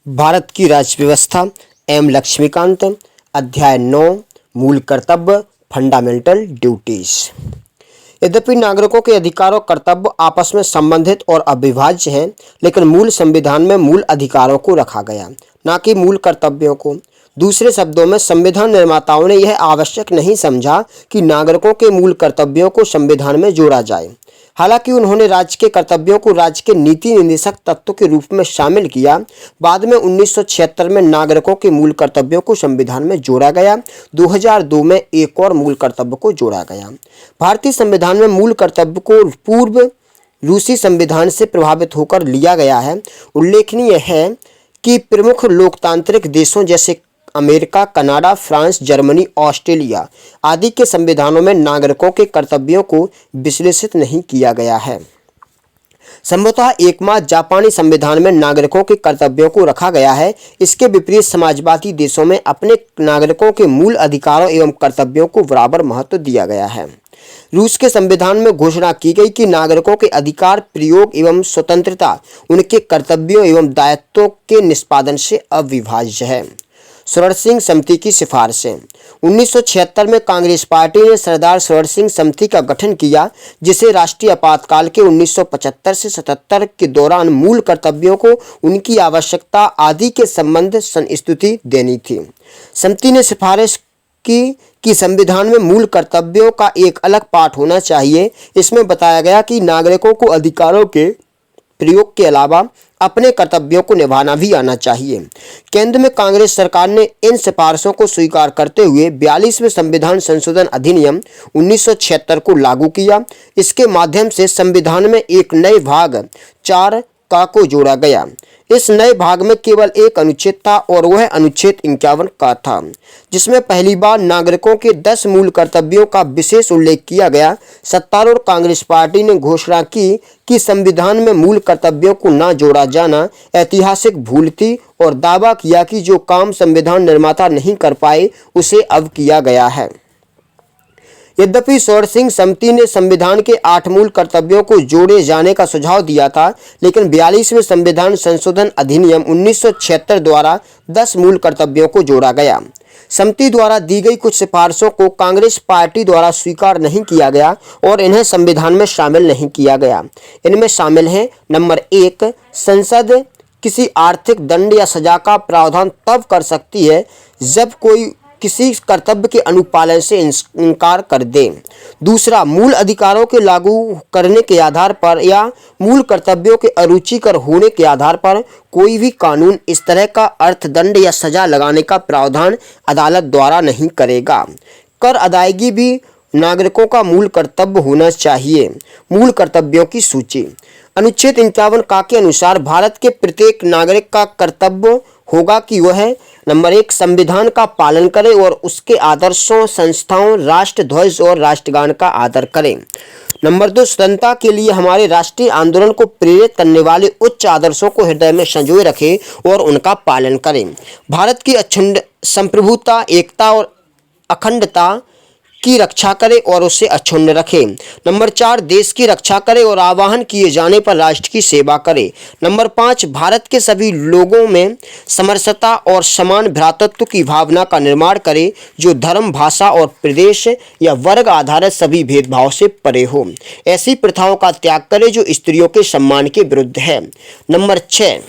भारत की राज्य व्यवस्था एम लक्ष्मीकांत। अध्याय 9 मूल कर्तव्य फंडामेंटल ड्यूटीज। यद्यपि नागरिकों के अधिकार और कर्तव्य आपस में संबंधित और अविभाज्य हैं, लेकिन मूल संविधान में मूल अधिकारों को रखा गया, न कि मूल कर्तव्यों को। दूसरे शब्दों में, संविधान निर्माताओं ने यह आवश्यक नहीं समझा कि नागरिकों के मूल कर्तव्यों को संविधान में जोड़ा जाए। हालांकि उन्होंने राज्य के कर्तव्यों को राज्य के नीति निर्देशक तत्व के रूप में शामिल किया। बाद में 1976 में नागरिकों के मूल कर्तव्यों को संविधान में जोड़ा गया। 2002 में एक और मूल कर्तव्य को जोड़ा गया। भारतीय संविधान में मूल कर्तव्य को पूर्व रूसी संविधान से प्रभावित होकर लिया गया है। उल्लेखनीय है कि प्रमुख लोकतांत्रिक देशों जैसे America, Canada, France, Germany, Australia आदि के संविधानों में नागरिकों के कर्तव्यों को विश्लेषित नहीं किया गया है। संभवतः एकमात्र जापानी संविधान में नागरिकों के कर्तव्यों को रखा गया है। इसके विपरीत समाजवादी देशों में अपने नागरिकों के मूल अधिकारों एवं कर्तव्यों को बराबर महत्व दिया गया है। रूस के संविधान में घोषणा की गई कि नागरिकों के अधिकार, प्रयोग एवं स्वतंत्रता उनके कर्तव्यों एवं दायित्वों के निष्पादन से अविभाज्य है। सरोवर सिंह समिति की सिफारिशें। 1976 में कांग्रेस पार्टी ने सरदार सरोवर सिंह समिति का गठन किया, जिसे राष्ट्रीय आपातकाल के 1975 से 77 के दौरान मूल कर्तव्यों को उनकी आवश्यकता आदि के संबंध संस्तुति देनी थी। समिति ने सिफारिश की कि संविधान में मूल कर्तव्यों का एक अलग पाठ होना चाहिए। इसमें बताया गया कि नागरिकों को अधिकारों के प्रयोग के अलावा अपने कर्तव्यों को निभाना भी आना चाहिए। केंद्र में कांग्रेस सरकार ने इन सिफारिशों को स्वीकार करते हुए 42वें संविधान संशोधन अधिनियम 1976 को लागू किया। इसके माध्यम से संविधान में एक नए भाग 4 का को जोड़ा गया। इस नए भाग में केवल एक अनुच्छेद था और वह अनुच्छेद 51 का था, जिसमें पहली बार नागरिकों के 10 मूल कर्तव्यों का विशेष उल्लेख किया गया। सत्तारूढ़ कांग्रेस पार्टी ने घोषणा की कि संविधान में मूल कर्तव्यों को न जोड़ा जाना ऐतिहासिक भूल थी और दावा किया कि जो काम संविधान निर्माता नहीं कर पाए उसे अब किया गया है। यद्यपि सरोवर सिंह समिति ने संविधान के 8 मूल कर्तव्यों को जोड़े जाने का सुझाव दिया था, लेकिन 42वें संविधान संशोधन अधिनियम 1976 द्वारा 10 मूल कर्तव्यों को जोड़ा गया। समिति द्वारा दी गई कुछ सिफारिशों को कांग्रेस पार्टी द्वारा स्वीकार नहीं किया गया और इन्हें संविधान में शामिल नहीं किया गया। इनमें शामिल हैं: नंबर 1, संसद किसी आर्थिक दंड या सजा का प्रावधान तब कर सकती है जब कोई किसी कर्तव्य के अनुपालन से इनकार कर दे। दूसरा, मूल अधिकारों के लागू करने के आधार पर या मूल कर्तव्यों के अरुचिकर होने के आधार पर कोई भी कानून इस तरह का अर्थदंड या सजा लगाने का प्रावधान अदालत द्वारा नहीं करेगा। कर अदायगी भी नागरिकों का मूल कर्तव्य होना चाहिए। मूल कर्तव्यों की सूची। अनुच्छेद 51 का के अनुसार भारत के प्रत्येक नागरिक का कर्तव्य होगा कि वह नंबर 1, संविधान का पालन करे और उसके आदर्शों, संस्थाओं, राष्ट्र ध्वज और राष्ट्रगान का आदर करें। नंबर 2, स्वतंत्रता के लिए हमारे राष्ट्रीय आंदोलन को प्रेरित करने वाले उच्च आदर्शों को हृदय में संजोए रखें और उनका पालन करें। भारत की अखंड संप्रभुता, एकता और अखंडता की रक्षा करे और उसे अक्षुण्ण रखे। नंबर 4, देश की रक्षा करे और आह्वान किए जाने पर राष्ट्र की सेवा करे। नंबर 5, भारत के सभी लोगों में समरसता और समान भ्रातृत्व की भावना का निर्माण करे, जो धर्म, भाषा और प्रदेश या वर्ग आधारित सभी भेदभाव से परे हो। ऐसी प्रथाओं का त्याग करे जो स्त्रियों के सम्मान के विरुद्ध है। नंबर 6,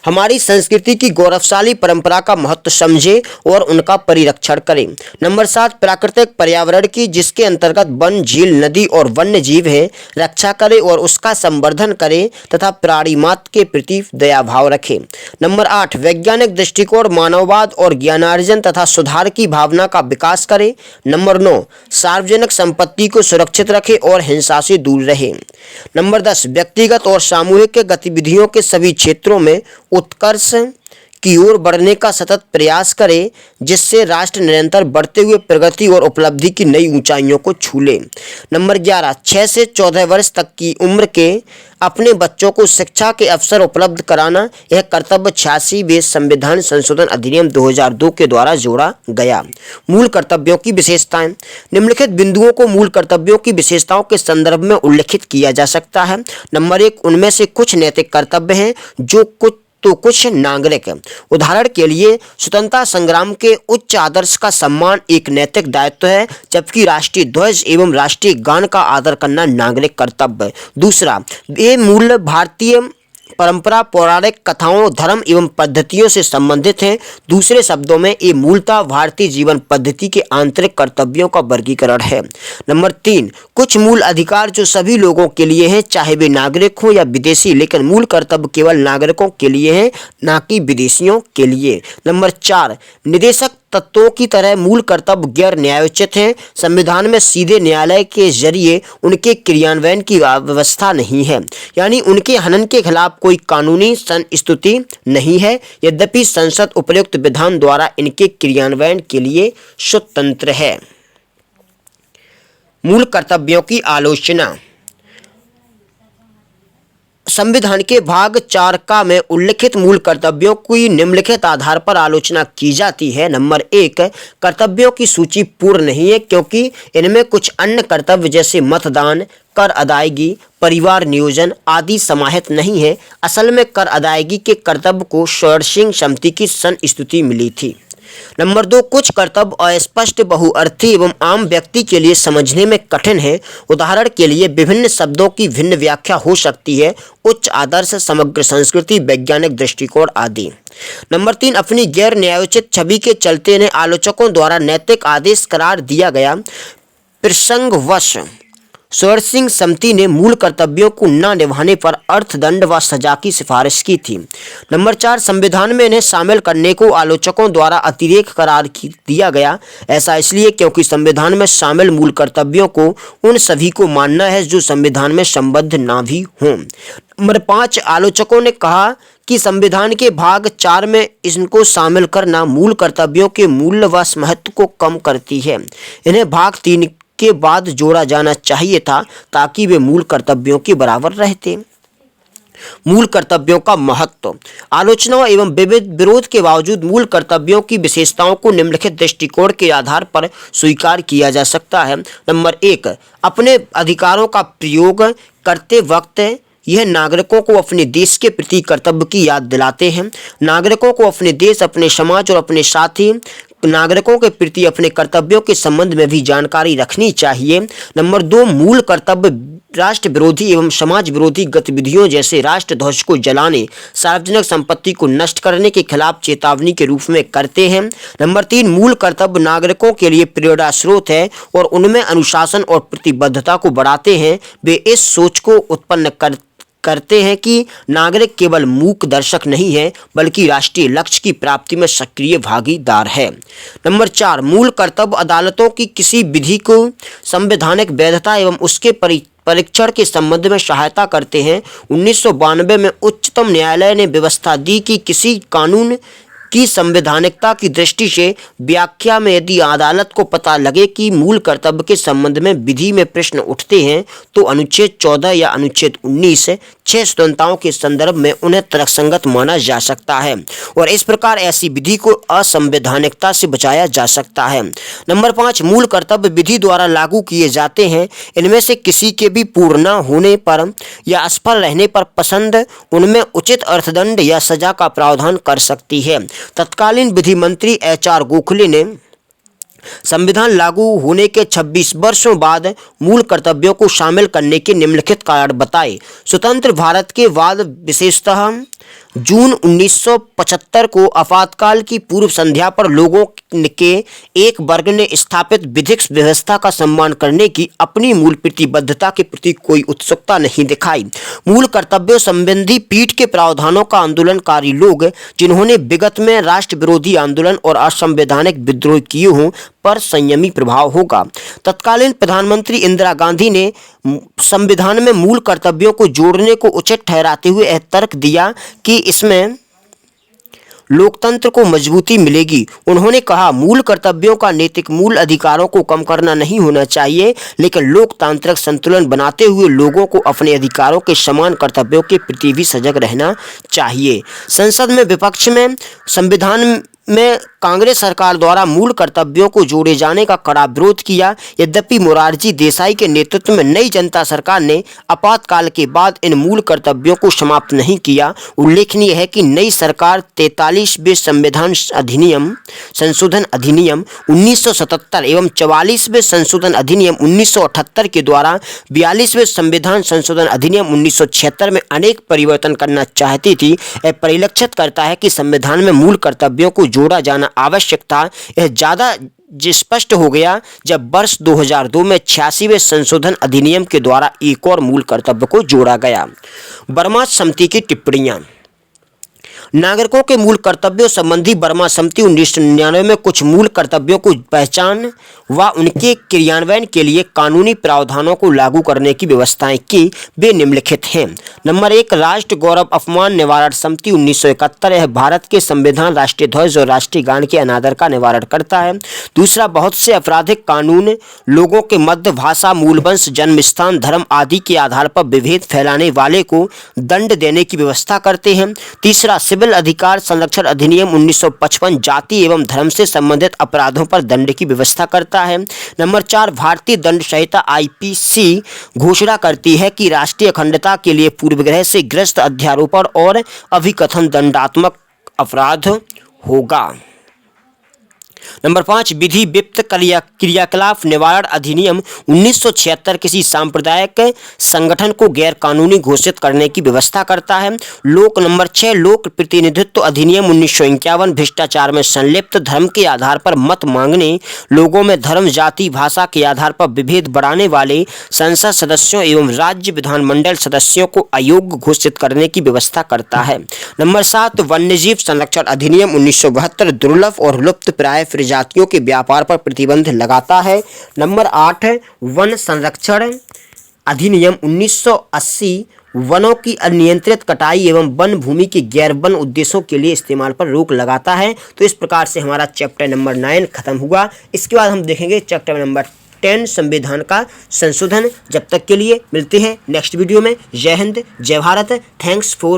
हमारी संस्कृति की गौरवशाली परंपरा का महत्व समझे और उनका परिरक्षण करें। नंबर 7, प्राकृतिक पर्यावरण की, जिसके अंतर्गत वन, झील, नदी और वन्य जीव है, रक्षा करे और उसका संवर्धन करे तथा प्राणी मात्र के प्रति दया भाव रखे। नंबर 8, वैज्ञानिक दृष्टिकोण, मानववाद और ज्ञानार्जन तथा सुधार की भावना का विकास करे। नंबर 9, सार्वजनिक संपत्ति को सुरक्षित रखे और हिंसा से दूर रहे। नंबर 10, व्यक्तिगत और सामूहिक गतिविधियों के सभी क्षेत्रों में उत्कर्ष की ओर बढ़ने का सतत प्रयास करे, जिससे राष्ट्र निरंतर बढ़ते हुए प्रगति और उपलब्धि की नई ऊंचाइयों को छू ले। नंबर 11, 6 से 14 वर्ष तक की उम्र के अपने बच्चों को शिक्षा के अवसर उपलब्ध कराना। यह कर्तव्य 86वें संविधान संशोधन अधिनियम 2002 के द्वारा जोड़ा गया। मूल कर्तव्यों की विशेषताएं। निम्नलिखित बिंदुओं को मूल कर्तव्यों की विशेषताओं के संदर्भ में उल्लेखित किया जा सकता है। नंबर 1, उनमें से कुछ नैतिक कर्तव्य हैं जो कुछ तो कुछ नागरिक। उदाहरण के लिए स्वतंत्रता संग्राम के उच्च आदर्श का सम्मान एक नैतिक दायित्व है, जबकि राष्ट्रीय ध्वज एवं राष्ट्रीय गान का आदर करना नागरिक कर्तव्य। दूसरा, ये मूल्य भारतीय परंपरा, पौराणिक कथाओं, धर्म एवं पद्धतियों से संबंधित हैं। दूसरे शब्दों में ये मूलतः भारतीय जीवन पद्धति के आंतरिक कर्तव्यों का वर्गीकरण है। नंबर 3, कुछ मूल अधिकार जो सभी लोगों के लिए हैं, चाहे वे नागरिक हों या विदेशी, लेकिन मूल कर्तव्य केवल नागरिकों के लिए हैं, ना कि विदेशियों के लिए। नंबर 4, निदेशक तत्वों की तरह मूल कर्तव्य गैर न्यायोचित हैं। संविधान में सीधे न्यायालय के जरिए उनके क्रियान्वयन की व्यवस्था नहीं है, यानी उनके हनन के खिलाफ कोई कानूनी संस्तुति नहीं है। यद्यपि संसद उपयुक्त विधान द्वारा इनके क्रियान्वयन के लिए स्वतंत्र है। मूल कर्तव्यों की आलोचना। संविधान के भाग 4 का में उल्लिखित मूल कर्तव्यों की निम्नलिखित आधार पर आलोचना की जाती है। नंबर 1, कर्तव्यों की सूची पूर्ण नहीं है, क्योंकि इनमें कुछ अन्य कर्तव्य जैसे मतदान, कर अदायगी, परिवार नियोजन आदि समाहित नहीं है। असल में कर अदायगी के कर्तव्य को शोरसिंह समिति की संस्तुति मिली थी। नंबर 2, कुछ कर्तव्य अस्पष्ट, बहुअर्थी एवं आम व्यक्ति के लिए समझने में कठिन है। उदाहरण के लिए विभिन्न शब्दों की भिन्न व्याख्या हो सकती है। उच्च आदर्श, समग्र संस्कृति, वैज्ञानिक दृष्टिकोण आदि। नंबर 3, अपनी गैर न्यायोचित छवि के चलते इन्हें आलोचकों द्वारा नैतिक आदेश करार दिया गया। प्रसंगवश शोरसिंह समिति ने मूल कर्तव्यों को न निभाने पर अर्थदंड व सजा की सिफारिश की थी। नंबर 4, संविधान में इन्हें शामिल करने को आलोचकों द्वारा अतिरेक करार दिया गया। ऐसा इसलिए क्योंकि संविधान में शामिल मूल कर्तव्यों को उन सभी को मानना है जो संविधान में संबद्ध ना भी हों। नंबर 5, आलोचकों ने कहा कि संविधान के भाग 4 में इनको शामिल करना मूल कर्तव्यों के मूल्य व महत्व को कम करती है। इन्हें भाग 3 के बाद जोड़ा जाना चाहिए था, ताकि वे मूल कर्तव्यों के बराबर रहते। मूल कर्तव्यों का महत्व। आलोचना एवं विरोध के बावजूद मूल कर्तव्यों की विशेषताओं को निम्नलिखित दृष्टिकोण के आधार पर स्वीकार किया जा सकता है। नंबर 1, अपने अधिकारों का प्रयोग करते वक्त यह नागरिकों को अपने देश के प्रति कर्तव्य की याद दिलाते हैं। नागरिकों को अपने देश, अपने समाज और अपने साथी नागरिकों के प्रति अपने कर्तव्यों के संबंध में भी जानकारी रखनी चाहिए। नंबर 2, मूल कर्तव्य राष्ट्र विरोधी एवं समाज विरोधी गतिविधियों जैसे राष्ट्रध्वज को जलाने, सार्वजनिक संपत्ति को नष्ट करने के खिलाफ चेतावनी के रूप में करते हैं। नंबर 3, मूल कर्तव्य नागरिकों के लिए प्रेरणा स्रोत है और उनमें अनुशासन और प्रतिबद्धता को बढ़ाते हैं। वे इस सोच को उत्पन्न करते हैं कि नागरिक केवल मूक दर्शक नहीं है, बल्कि राष्ट्रीय लक्ष्य की प्राप्ति में सक्रिय भागीदार है। नंबर 4, मूल कर्तव्य अदालतों की किसी विधि को संवैधानिक वैधता एवं उसके परीक्षण के संबंध में सहायता करते हैं। 1992 में उच्चतम न्यायालय ने व्यवस्था दी कि किसी कानून की संवैधानिकता की दृष्टि से व्याख्या में यदि अदालत को पता लगे कि मूल कर्तव्य के संबंध में विधि में प्रश्न उठते हैं, तो अनुच्छेद 14 या अनुच्छेद 19 6 स्वतंत्रताओं के संदर्भ में उन्हें तर्कसंगत माना जा सकता है और इस प्रकार ऐसी विधि को असंवैधानिकता से बचाया जा सकता है। नंबर 5, मूल कर्तव्य विधि द्वारा लागू किए जाते हैं। इनमें से किसी के भी पूर्ण न होने पर या असफल रहने पर पसंद उनमें उचित अर्थदंड या सजा का प्रावधान कर सकती है। तत्कालीन विधि मंत्री HR गोखले ने संविधान लागू होने के 26 वर्षों बाद मूल कर्तव्यों को शामिल करने के निम्नलिखित कारण बताए। स्वतंत्र भारत के बाद विशेषतः जून 1975 को आपातकाल की पूर्व संध्या पर लोगों के एक वर्ग ने स्थापित विधिक व्यवस्था का सम्मान करने की अपनी मूल प्रतिबद्धता के प्रति कोई उत्सुकता नहीं दिखाई। मूल कर्तव्यों संबंधी पीठ के प्रावधानों का आंदोलनकारी लोग, जिन्होंने विगत में राष्ट्र विरोधी आंदोलन और असंवैधानिक विद्रोह किए हों, पर संयमी प्रभाव होगा। तत्कालीन प्रधानमंत्री इंदिरा गांधी ने संविधान में मूल कर्तव्यों को जोड़ने को उचित ठहराते हुए यह तर्क दिया कि इसमें लोकतंत्र को मजबूती मिलेगी। उन्होंने कहा, मूल कर्तव्यों का नैतिक मूल अधिकारों को कम करना नहीं होना चाहिए, लेकिन लोकतांत्रिक संतुलन बनाते हुए लोगों को अपने अधिकारों के समान कर्तव्यों के प्रति भी सजग रहना चाहिए। संसद में विपक्ष में संविधान में कांग्रेस सरकार द्वारा मूल कर्तव्यों को जोड़े जाने का कड़ा विरोध किया। यद्यपि मोरारजी देसाई के नेतृत्व में नई जनता सरकार ने आपातकाल के बाद इन मूल कर्तव्यों को समाप्त नहीं किया। उल्लेखनीय है कि नई सरकार 43वें संविधान अधिनियम संशोधन अधिनियम 1977 एवं 44वें संशोधन अधिनियम 1978 के द्वारा 42वें संविधान संशोधन अधिनियम 1976 में अनेक परिवर्तन करना चाहती थी। यह परिलक्षित करता है कि संविधान में मूल कर्तव्यों को जोड़ा जाना आवश्यक था। यह ज़्यादा स्पष्ट हो गया जब वर्ष 2002 में 86वें संशोधन अधिनियम के द्वारा एक और मूल कर्तव्य को जोड़ा गया। बर्मा समिति की टिप्पणियां। नागरिकों के मूल कर्तव्यों संबंधी बर्मा समिति 1999 में कुछ मूल कर्तव्यों को पहचान व उनके क्रियान्वयन के लिए कानूनी प्रावधानों को लागू करने की व्यवस्थाएं की। वे निम्नलिखित हैं। नंबर 1, राष्ट्र गौरव अपमान निवारण समिति 1971। यह भारत के संविधान, राष्ट्रीय ध्वज और राष्ट्रीय गान के अनादर का निवारण करता है। दूसरा, बहुत से आपराधिक कानून लोगों के मध्य भाषा, मूल वंश, जन्म स्थान, धर्म आदि के आधार पर विभेद फैलाने वाले को दंड देने की व्यवस्था करते हैं। तीसरा, सिविल अधिकार संरक्षण अधिनियम 1955 जाति एवं धर्म से संबंधित अपराधों पर दंड की व्यवस्था करता है। नंबर 4, भारतीय दंड संहिता IPC घोषणा करती है कि राष्ट्रीय अखंडता के लिए पूर्वग्रह से ग्रस्त अध्यारोपण और अभिकथन दंडात्मक अपराध होगा। नंबर 5, विधि विप्त क्रियाकलाप निवारण अधिनियम 1976 किसी सांप्रदायिक संगठन को गैर कानूनी घोषित करने की व्यवस्था करता है। नंबर 6, लोक प्रतिनिधित्व अधिनियम 1951 भ्रष्टाचार में संलिप्त, धर्म के आधार पर मत मांगने, लोगों में धर्म, जाति, भाषा के आधार पर विभेद बढ़ाने वाले संसद सदस्यों एवं राज्य विधानमंडल सदस्यों को अयोग्य घोषित करने की व्यवस्था करता है। नंबर 7, वन्यजीव संरक्षण अधिनियम 1972 दुर्लभ और लुप्त प्राय प्रजातियों के व्यापार पर प्रतिबंध लगाता है। नंबर 8, वन संरक्षण अधिनियम 1980 वनों की अनियंत्रित कटाई एवं वन भूमि के गैर वन उद्देश्यों के लिए इस्तेमाल पर रोक लगाता है। तो इस प्रकार से हमारा चैप्टर नंबर 9 खत्म हुआ। इसके बाद हम देखेंगे चैप्टर नंबर 10 संविधान का संशोधन। जब तक के लिए मिलते हैं नेक्स्ट वीडियो में। जय हिंद, जय भारत। Thanks for